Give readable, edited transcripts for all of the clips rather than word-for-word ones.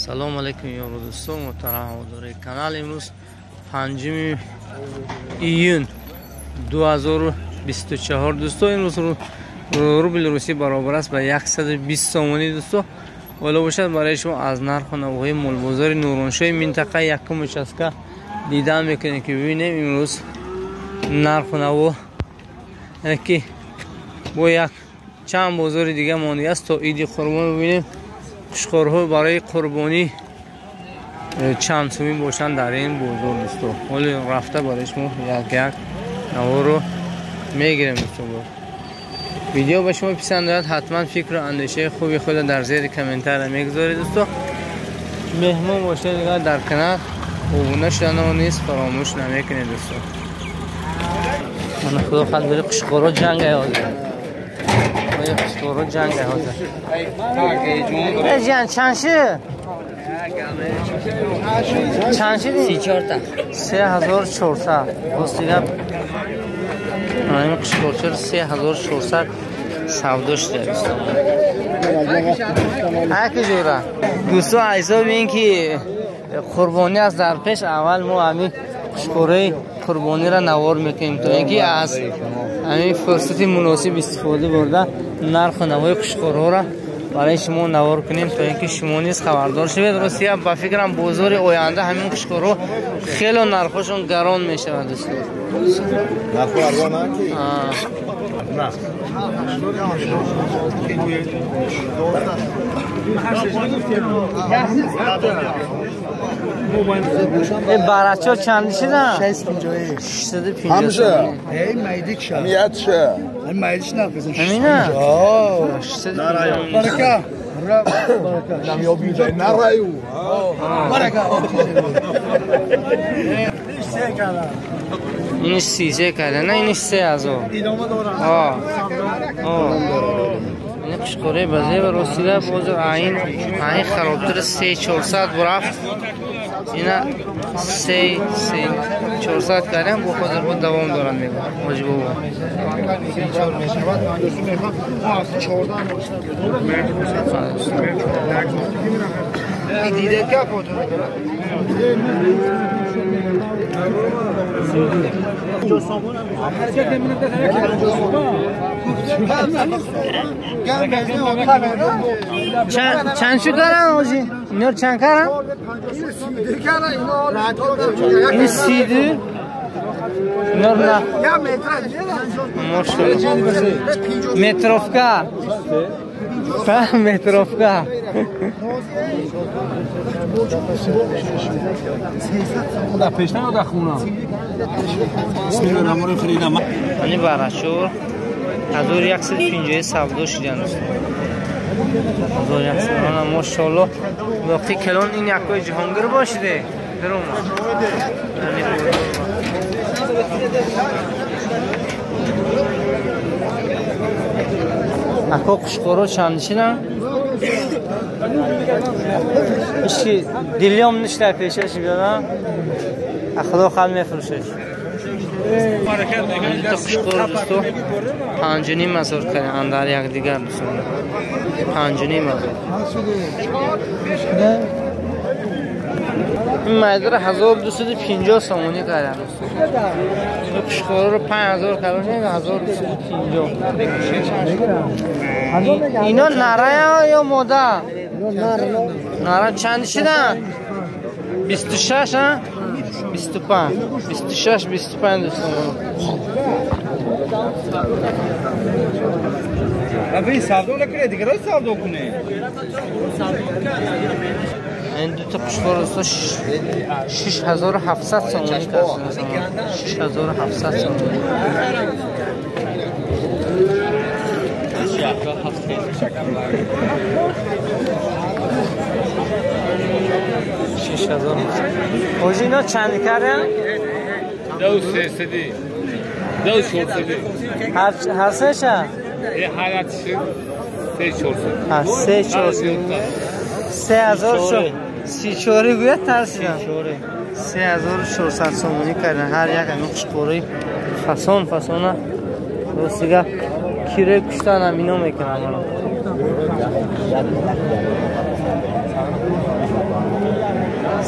سلام علیکم یارو دوستان محترم حضار کانال. امروز 5 ایون 2024 دوستان. امروز روبل روسی برابر است به 120 سومانی دوستان. والا باشد برای شما از نرخ و نوهای مول بازار نورانشاه منطقه یکم چسکا دیدن میکنید که ببینیم امروز نرخ و نو که با یک چند بازار دیگه مانده است تا عید قربان. ببینیم خوشخورها برای قربانی چند سومی باشن در این بازار دوستان. ولی رفته برای شما یک نو رو میگیریم دوستان. ویدیو به شما پسند آید حتما فکر و اندیشه خوبی خود در زیر کامنتر میگذارید دوستان. مهمون باشید دیگه در کنار خوبونه شدن و نیست فراموش نمیکنید دوستان. من خدا خواهد بری قشقورا جنگ ایازه قشقورا جنگ ایازه جان چنشه؟ چنشه دی؟ 3400 دوست دیگه این قشقورچه 3400 سوداش داره دوستان. هرکی جوره دوستان ایسا بین که قربانی از در پیش اول ما همین قشقوره قربانی را نوار میکنیم تا اینکه از همین فرصت مناسب استفاده برده نرخ و نوای قشقوره را برای شما نوار کنیم تا اینکه شما نیز خبردار شوید. راستی با فکرم بازار آینده همین قشقوره خیلی نرخشون گران میشود دوستان. نرخ ارزان کی؟ این برچه چندی شدن؟ 650 همشه این میدیک شد میاد شه این میدیش نفسن همینه؟ برکه نمیو بیده نرایو برکه اینش 3 کرده نه اینش 3000 ایدامه دارم این قشقوره بزه و رسیده بازار این خرابتر 3400 برفت. اینا 3400 کردن با خود رو دوام دارن میگم واجب بود. دیده که بود چند شو کردن آجی؟ اینا رو چند کردن؟ این 32 اینا رو نه متروفکا متروفکا در پیشتن در خونه بسم الله الرحمن الرحیم خریدم این براشور 1150 سودا شدن دوستان. 1100 ماشاءالله وقتی کلان این یکای جهانگیر باشیده درم اکا قشقورا چند شدن؟ ایشی دیلیام نشته پیشش بیادن اخدا خل میفروشش. این تا قشقور دوستو 5,500 کردن اندر یک دیگر دوستان. 5,500 این مایدر 1250 سومانی کردن دوستان. قشقور رو 5000 کردن 1250. اینا نره یا ماده؟ نره چند شدن؟ 26 ها؟ 25 26 25 دوستان. ابی سودا نکنه دیگه راست سودا کنه. این دو تا قشقور دوستا 6700 سومانی کردن 6700 سومانی. آجی اینا چند کردن؟ 2 هر سه شد؟ حالت شد 3000 شد 34 گوید ترسیدن 3400 سومانی کردن هر یک همین قشقوری فسان راستی کیره کشتن هم اینا میکنم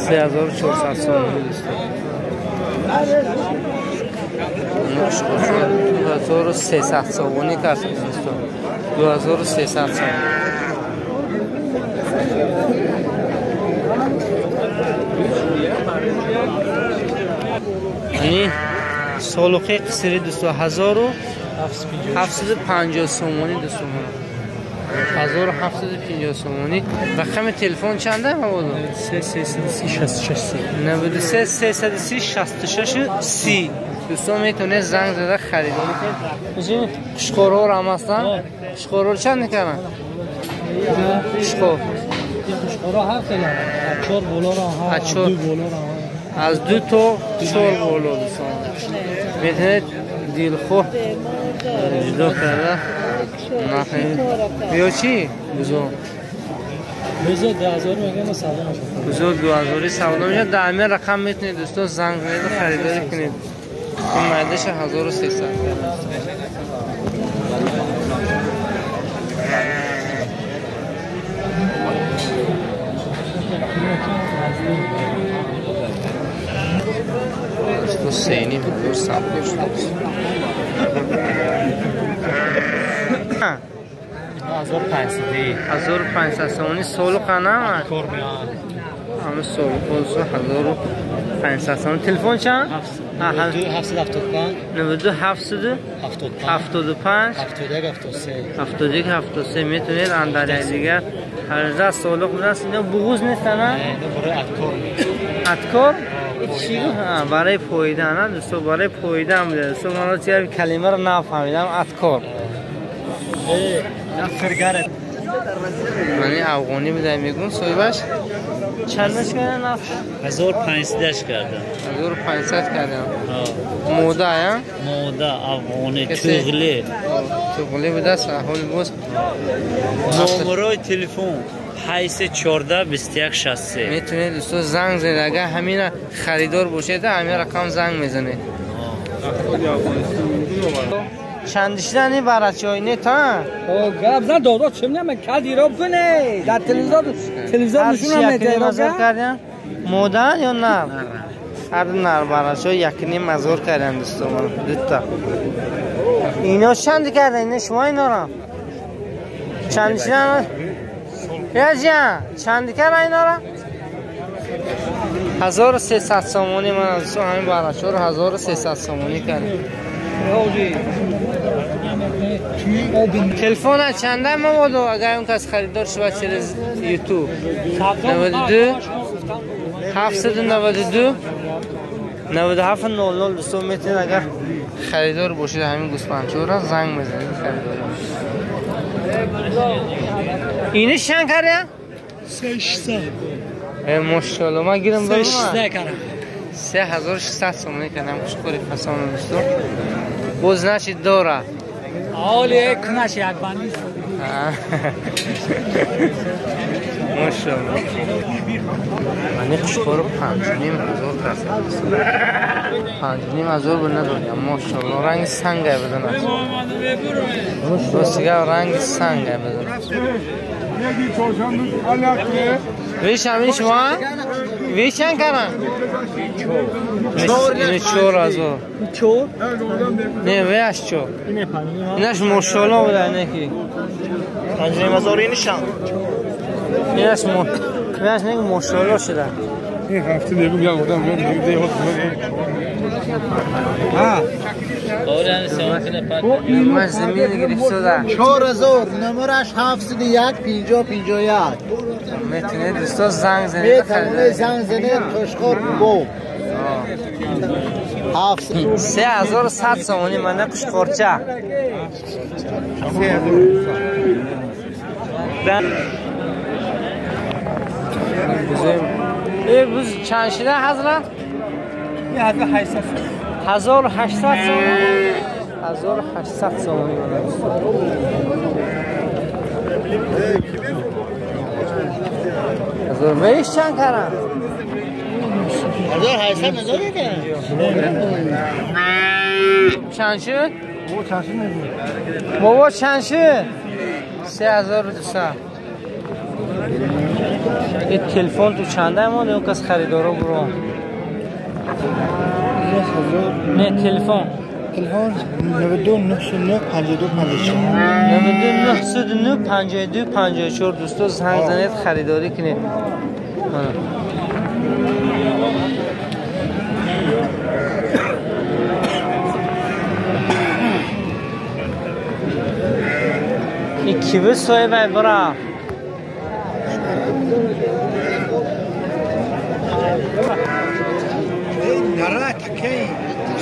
3400 سومونی دوستان. 2300 سومونی کرد دوستان. 2300 سومونی. یعنی سالوقه قصری دوستان 1750 سومونی دوستان. 1750 سومونی. رقم تلفن چنده مواد؟ 93 336 30. دوستان میتونه زنگ زده خریداری کنید. قشقورو هم هستن. قشقورو چند میکنن؟ قشقور قشقورو هر خیلی 4 بالا را ها 2 بالا را از 2 تا 4 بالا دوستان میتونید دلخواه جدا کرده نخواهید. بیا چی؟ بزرگ 2000 میگم سودا میشه. بزرگ 2000 سودا میشه. در همین رقم میتونید دوستان زنگ زنید خریداری کنید. این مایدش 1300. تو سینی میگور سبت شد 1500 سومونی سولو قنم همه سولو خودسو 1500 سومونی. تلفن چند؟ 92 75 71 میتونید اندر دیگر هر روز سولو خود است. اینا بغوز نیستن نه؟ اتکار؟ چی؟ برای پویدن نه دوستو. برای پویدن بوده دوستو. من چیه کلمه رو نفهمیدم. اتکار منی افغانی بوده میگون سویبش چندش کردن نفت؟ 1500 کردم. 1500 کردم. موده یا؟ موده افغانی چغلی بوده سهول بوست. نمرای تلفن 814 21 63. میتونید دوستو زنگ زنید. اگر همین خریدار باشید همین رقم زنگ میزنید. چندشدنی برای چای نه تا؟ گپ زن دادا چه میگم کدی را بنه در تلویزیون نشون میده. مزور کردن مودن یا نه؟ هر نر برای چای یکی مزور کردن دوستو. من دوتا اینا چند کردن؟ اینا شما اینا را چندشدن یا جان چند کردن اینا را؟ 1300 سومونی. من از همین برای چای 1300 سومونی کردم. تلفن چنده موادو اگر اون کس خریدار شود چرا یوتیوب 92 792 97 00 دوستان میتونید اگر خریدار باشید همین گوسفندچو را زنگ بزنید خریداری. اینش چند کرده؟ 600. ماشاءالله من گیرم دارم 600 کردم. 3600 سومونی کردم. خوشخوری فسان دوستان. باز نشید داره آله کنش یک بندی ماشاءالله. من خوشخور 5500 کرد. 5500 بود نداریم. ماشاءالله رنگ سنگه بدن. دوستگه رنگ سنگه بدن. ویش همین شما؟ ویش چند کردن؟ اینه چور از او چور؟ نه ویش چور اینش ماشاءالله بوده اینه که 5000 اینشم اینش نگه ماشاءالله شده. این هفته دیگه میگم بودم دیگه من زمین گرفت شده 4000 نمرش 701 50 51. میتونید دوستا زنگ زنید میتونید زنگ زنید خوشخور بگو 3100 سومونی. من خوشخورچه این روز چند شده حضرت؟ یه حضرت 1800 سومونی. 1800 سومونی من هزار ویش چند کردن؟ 1800 نداره که چند شد؟ بابا چند شد؟ 3200. این تلفن تو چنده ما اون کس خریدارو برو نه تلفن 92 909 52 54 92 909 52 54 دوستو زنگ زنید خریداری کنید این کیوه سایه بای برا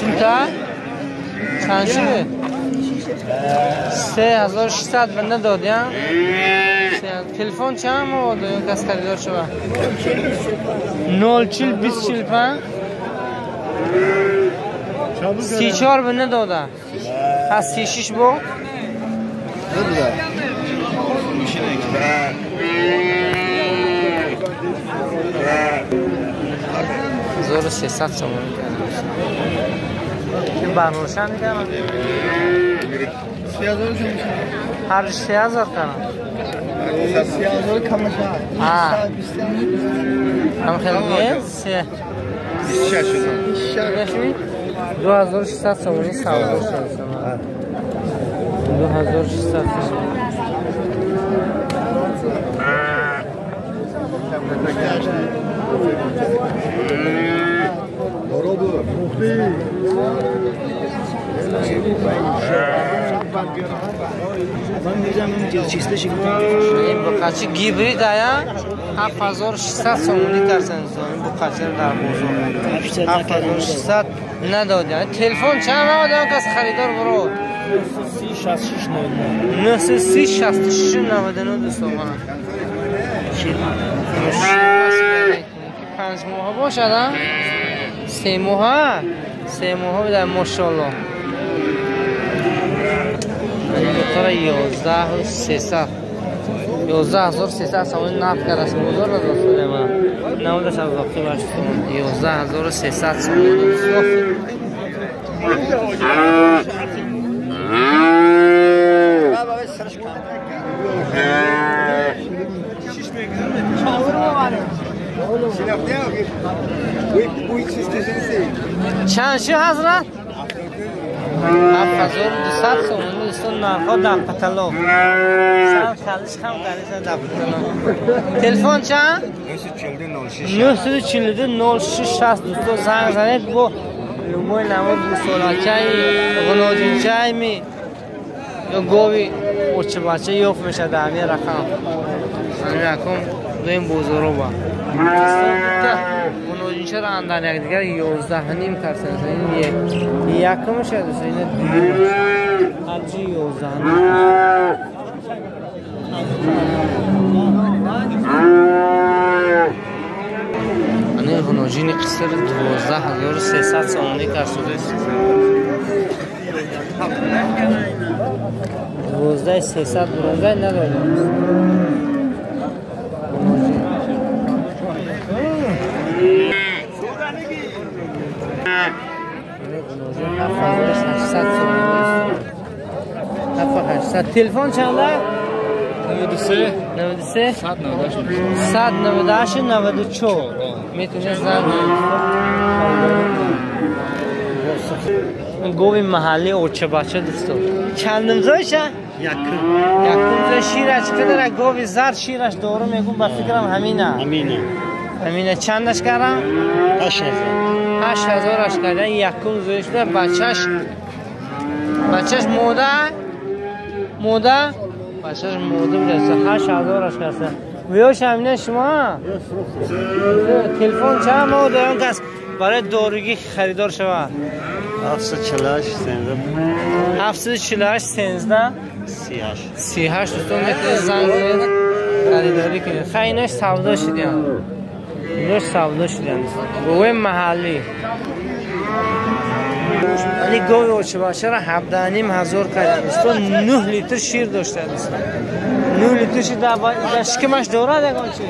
چونتا؟ چند شده؟ 3600 بنده دادیم تلفن چند ما دادیم کس خریدار شده 040 245 34 بنده داده از 36 با 1300 سومن این برنوشن میکنم هر 3000 کنم 3000 کمش هم خیلی 2600 سومنی سوار شد 2600 این بقاچه گیبری دایا 7600 سومنی کرسن این بقاچه در بزرگ 7600 نداده تلفن چند نماده کس خریدار برو 930 66 99 دوستان منم 5 ماه باشد 3 ماه بده ماشاءالله بطور 11300 سومن نفت کرد از موزار را دستونه من نمودش از وقتی باشتون 11300 سومن چند شو حضرت؟ 7200 سومنی دوستان نرخا در پتلو سم خلش هم گریزن در پتلو تلفن چند؟ 942 0660 دوستان زنگ زنید با لوموی نمود بسولاچه غناجینچه می یا گوی اوچه بچه یوف میشه در همی رقم همی رقم دویم بوزرو با غناجینچه را اندن یک دیگر 11 نیم کرسن این یکم میشه دوستان این دیگه هرچی 11 نیم این غناجین قصر 12300 سومنی کرسن 12300 برونزه نداریم تلفن چنده؟ 93 198 94 میتونه زنگ گوی محلی اوچه بچه دوستو چندم زایشه؟ یکم زای شیرش کدره گوی زرد شیرش دورو میگون با فکرم همینه چندش کردم؟ 8000 کردن یکم زایش ده بچهش موده بچهش موده برسه 8000 کرده ویوش همینه شما تلفن چند موده اون کس برای داروگی خریدار شما 748 13 38 دوستان میتونید زنگ زنید خریداری کنید خیلی سودا شدیم گوه محلی ولی گوی اوچه باشه را 17500 کردن دوستان 9 لیتر شیر داشته دوستان 9 لیتر شیر در شکمش داره دیگه چی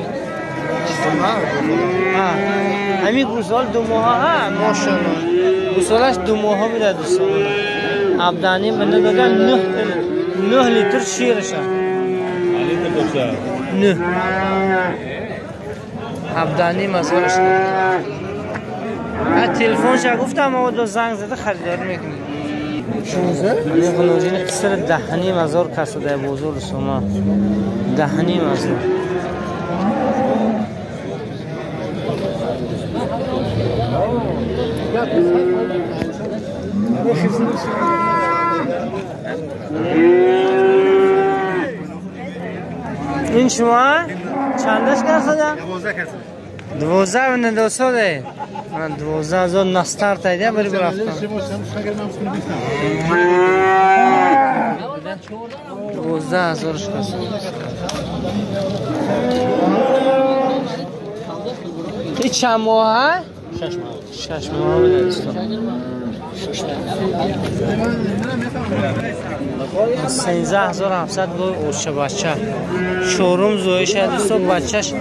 همین گوزال 2 ماه ها ماشاءالله گوزالش 2 ماه میده دوستان 7.5 بنده دادن 9 لیتر شیرشه 9 17,500 تلفن شا گفتم آقا دو زنگ زده خریداری میکنی 16 این قنوجین قصر 10,500 کسده بزرگ شما 10,500 این شما چندش کسده؟ 12 و ندوسده من 12,000 نستار تایده بری برفتم 12,000 کسده این چند ماه ها؟ 6 ماه بوده استان 13,700 گوی اوشه بچه شوروم زوی شد دوستو بچهش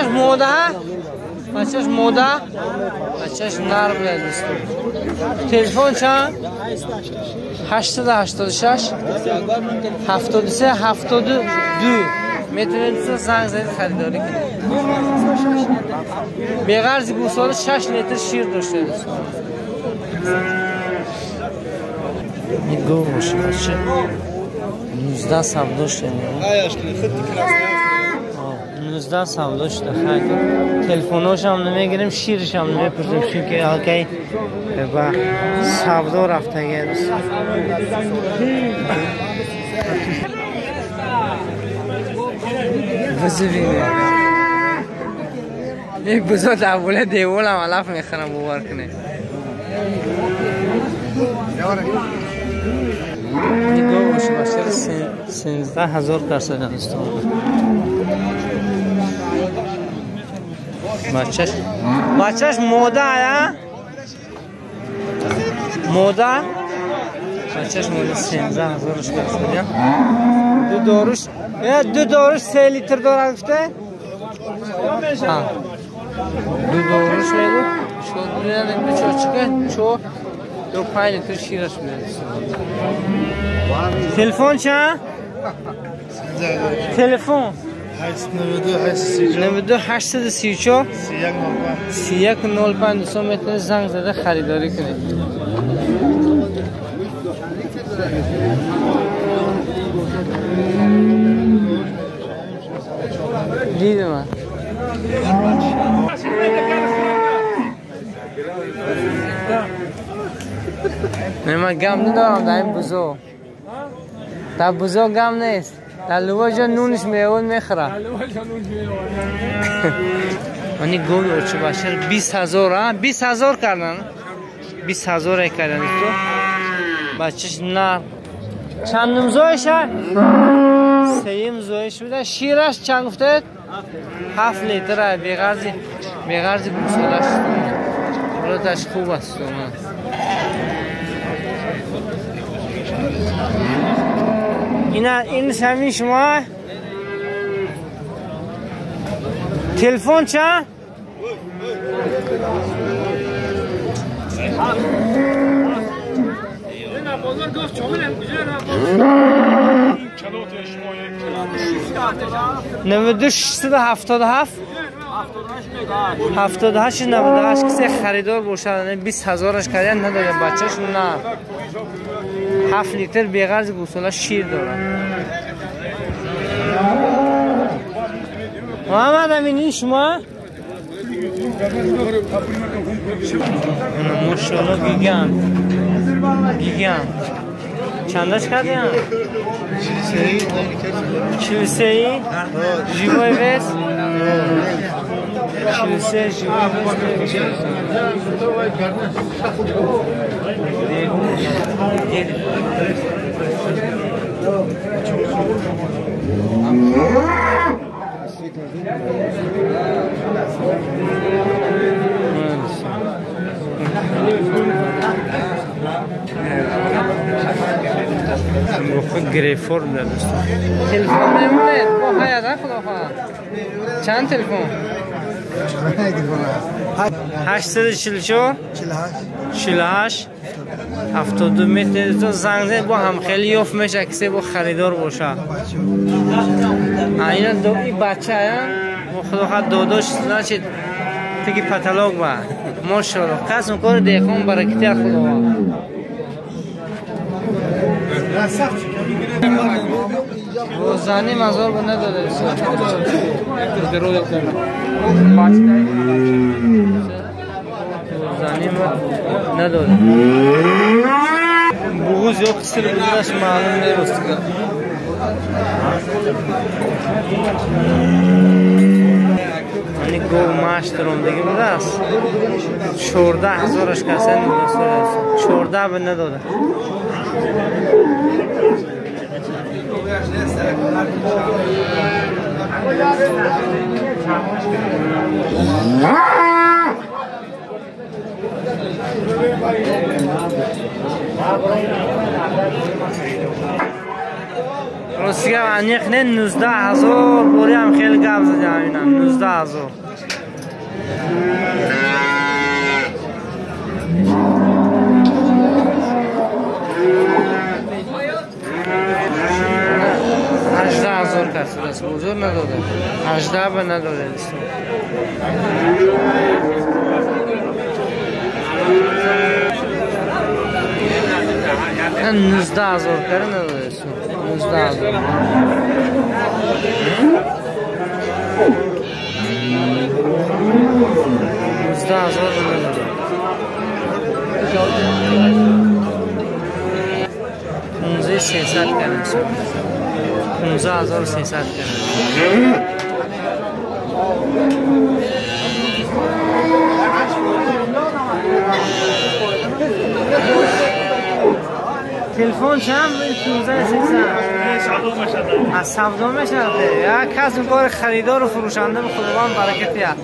موده ها؟ بچهش موده؟ بچهش نر بوده دوستو تلفن چند؟ 886 73 72 میتونید دوستو زنگ زدید خریداری کنید بغرض گوساله 6 لیتر شیر داشته دوستو این گو باشه بچه 19 سبداش داریم 19 سبداش داریم تلفوناش هم نمیگیریم شیرش هم نمیپرسیم چون که آقای با سبدا رفته گه دوست بزو بینه یک بزو دوله دیوال هم علف میخرم بوار کنه این دو باشه باشه 13,000 درصد هستم بچهش موده آیا؟ موده؟ بچهش موده 13,000 درصد دو داروش 3 لیتر داره گفته؟ دو داروش میگو شد بریدن بچه چکه چو 5 لیتر شیرش میاد تلفن چند؟ تلفن 92 834 3105 دوستان میتونید زنگ زده خریداری کنید دید من نه من گم ندارم در این بزو در بزو گم نیست در لوبا جا نونش میون میخوره منی گوی اوچه باشر 20,000 20,000 کردن 20,000 کردن تو بچهش نه چند نمزایش ها؟ 3 مزایش بوده شیرش چند گفته؟ 7 لیتر بیغرزی بوسالش براتش خوب است این همین شما تلفن چند؟ نود 677 78 98 کسی خریدار باشه 20,000ش کردن نداره بچهش نه 7 لیتر بیغرض گوساله شیر داره محمد امینی شما ماشاءالله گیگم چندش کردیم؟ 43 جیبای ویس 43 جیبای ویس گریفورم در دوستان تلفن میمونه با حیات خدا خواهد چند تلفن؟ 844 48 72 میتونید تو زنگ زنید با هم خیلی یوف میشه کسی با خریدار باشه اینا دو ای بچه ها خدا خد داداش نشید تکی پتالوگ با ماشاءالله قسم کار دیخون برکتی خدا روزانی مزار به نداده روزانی نداده بغوز یا قصر بودنش معلوم نیست اینی گو ماش ترون دیگه بوده است 14,000 کسی نداشته است 14 به نداده روسیه انیخ نه 19,000 بوری هم خیلی گپ زدیم اینا 19,000 18,000 کسی دست بزرگ نداده 18 به نداده دست 19,000 کرده نداده است 19,000 نداده 15,300 کرده 15,300 کرده تلفن چند 15,300 از سودا میشه یک کس این کار خریدار و فروشنده به خداوند برکتی هست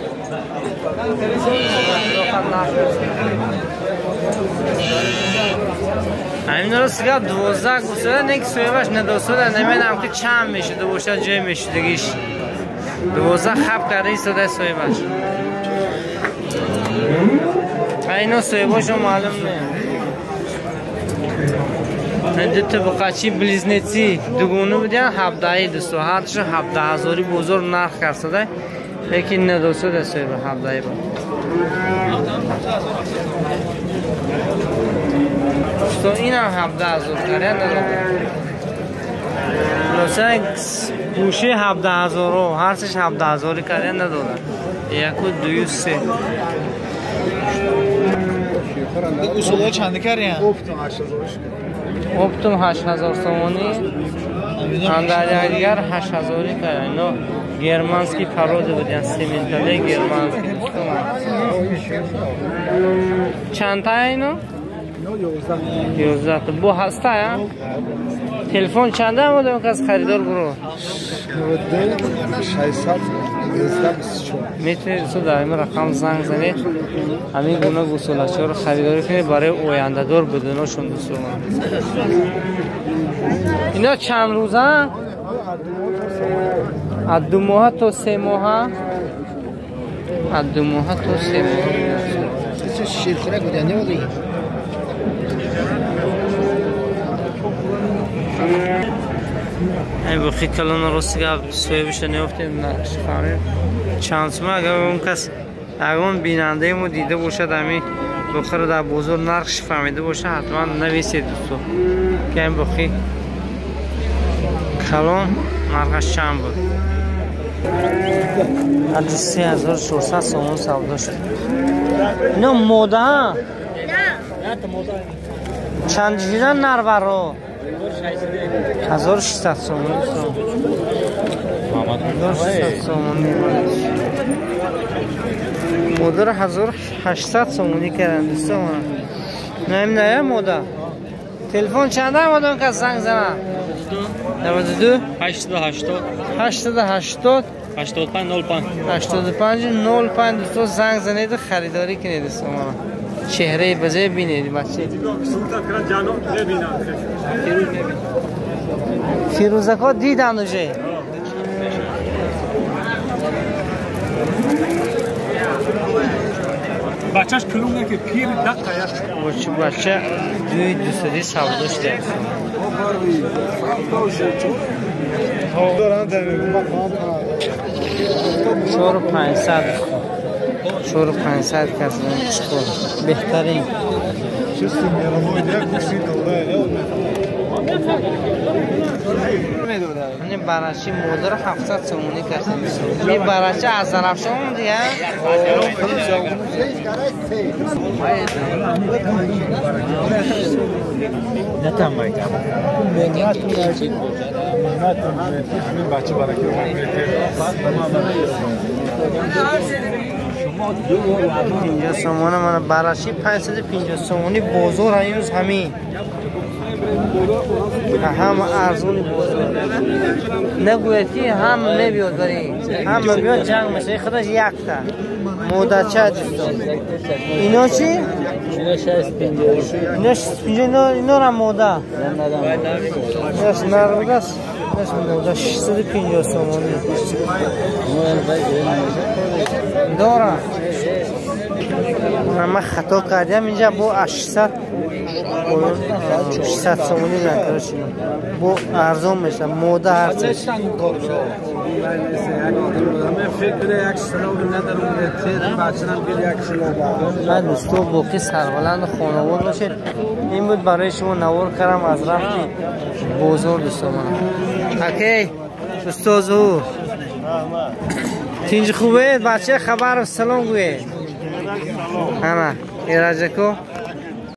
همین درست که 12 گوساله نیک سویبش نداستده نمیدونم که چند میشه دوشته جای میشه دیگیش 12 خب کرده ایستاده سویبش اینا سویباش رو معلوم نیم دو طبقاچی بلیزنیتی دوگونه بودن 17 دوستو هرچه 17,000 بزرگ نرخ کرده لیکن نداستده سویب 17 بود تو این هم 17,000 کرده نداده لسه گوشه 17,000 هرچش 17,000 کرده نداده یک و دوی سه گوساله چنده کردی هم؟ اپتوم 8,000 تومانی اندر دیگر 8,000 کرده اینا گرمانسکی پروده بودن سیمنتاله گرمانسکی چند تا اینا؟ 11 تا بو هسته یا؟ تلفن چنده هم بوده کس خریدار برو؟ 600 میتونید در این رقم زنگ زنید همین گونه گوساله‌ها رو خریداری کنید برای آینده دار بدوناشون دوستان اینا چند روزه؟ از 2 ماه تا 3 ماه از 2 ماه تا 3 ماه چه شیرخوره بودنه بودی؟ این بخی کلان راستی که سوی بشه نیفتیم نشفریم چانس ما اگر اون کس اگر اون بیننده ما دیده باشد همین بخیر در بزرگ نرخش فهمیده باشه حتما نویسید دوستو که این بخی کلان نرخش چند بود حد 3,400 سومون سودا شد اینا موده ها؟ چند جیدن نربر رو 1,600 سومون 1,600 سومونی مدر 1,800 سومونی کردن دوستان نیم نه موده تلفن چنده مودن که زنگ زنه 92 880 880 85 05 85 05 دوستان زنگ زنید خریداری کنید دوستان چهره بزه بینید بچه فیروزکا دیدن اوجه بچهش کلونه که پیر دقیقه بچه دوی دوستری سوداش درست دارن 4500 4500 کسی بهترین این براشی مادر 700 سومونی کسی میشه. این براشی از زرافشان دیگه نتام باید بچه برای اینجا سومون من براشی 550 سومونی بازار هنوز همین هم ارزونی بازار نگویتی هم نبیاد بری هم بیاد جنگ میشه خودش یک تا مودچه دوستان اینا چی؟ اینا 650 اینا را موده نرده است موده 650 سومونی دارم من خطا کردیم اینجا با 800 سومونی نکرده شدیم با ارزان میشه موده هرچه من دوستو باقی سربلند خانوار باشید این بود برای شما نوار کردم از رفتی بازار دوستو من اوکی دوستو زور تینج خوبه بچه خبر و سلام گویه همه ایراجه کو